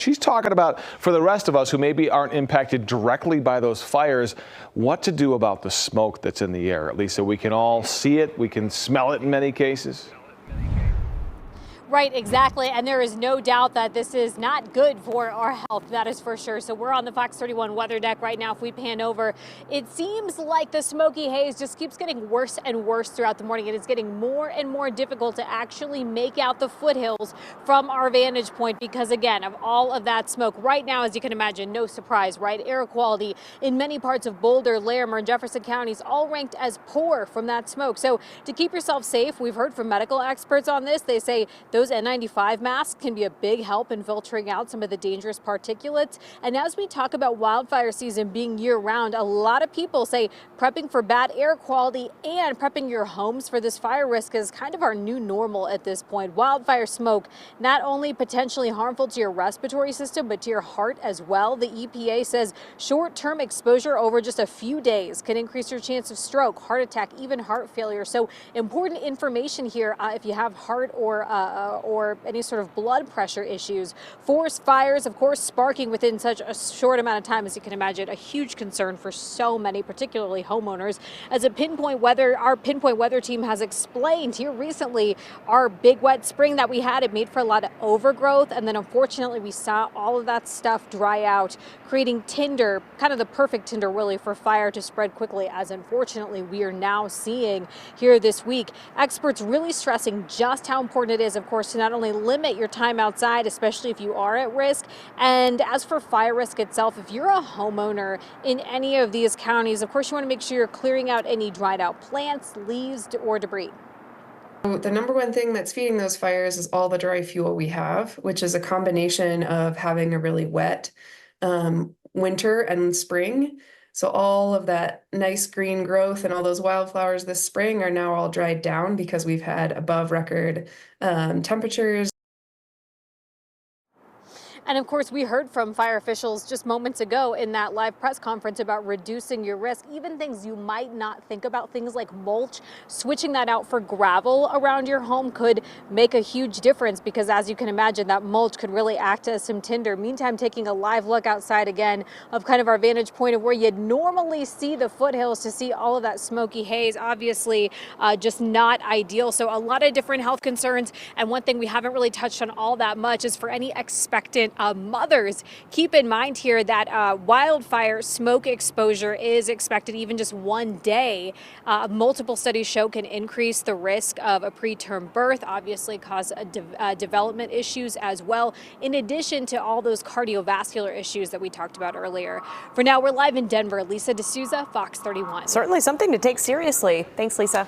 She's talking about, for the rest of us who maybe aren't impacted directly by those fires, what to do about the smoke that's in the air. Lisa, we can all see it, we can smell it in many cases. Right, exactly. And there is no doubt that this is not good for our health. That is for sure. So we're on the Fox 31 weather deck right now. If we pan over, it seems like the smoky haze just keeps getting worse and worse throughout the morning. It is getting more and more difficult to actually make out the foothills from our vantage point because, again, of all of that smoke. Right now, as you can imagine, no surprise, right? Air quality in many parts of Boulder, Larimer, and Jefferson counties all ranked as poor from that smoke. So to keep yourself safe, we've heard from medical experts on this. They say those N95 masks can be a big help in filtering out some of the dangerous particulates. And as we talk about wildfire season being year-round, a lot of people say prepping for bad air quality and prepping your homes for this fire risk is kind of our new normal at this point. Wildfire smoke not only potentially harmful to your respiratory system, but to your heart as well. The EPA says short-term exposure over just a few days can increase your chance of stroke, heart attack, even heart failure. So important information here if you have heart or any sort of blood pressure issues. Forest fires, of course, sparking within such a short amount of time, as you can imagine, a huge concern for so many, particularly homeowners. As our pinpoint weather team has explained here recently, our big wet spring that we had, it made for a lot of overgrowth, and then unfortunately we saw all of that stuff dry out, creating tinder, kind of the perfect tinder really for fire to spread quickly, as unfortunately we are now seeing here this week. Experts really stressing just how important it is, of course, to not only limit your time outside, especially if you are at risk. And as for fire risk itself, if you're a homeowner in any of these counties, of course, you want to make sure you're clearing out any dried out plants, leaves, or debris. The number one thing that's feeding those fires is all the dry fuel we have, which is a combination of having a really wet winter and spring. So all of that nice green growth and all those wildflowers this spring are now all dried down because we've had above record temperatures. And of course, we heard from fire officials just moments ago in that live press conference about reducing your risk, even things you might not think about, things like mulch. Switching that out for gravel around your home could make a huge difference because, as you can imagine, that mulch could really act as some tinder. Meantime, taking a live look outside again of kind of our vantage point of where you'd normally see the foothills to see all of that smoky haze, obviously just not ideal. So a lot of different health concerns. And one thing we haven't really touched on all that much is for any expectant mothers, keep in mind here that wildfire smoke exposure is expected even just one day. Multiple studies show can increase the risk of a preterm birth, obviously cause development issues as well, in addition to all those cardiovascular issues that we talked about earlier. For now, we're live in Denver. Lisa D'Souza, Fox 31. Certainly something to take seriously. Thanks, Lisa.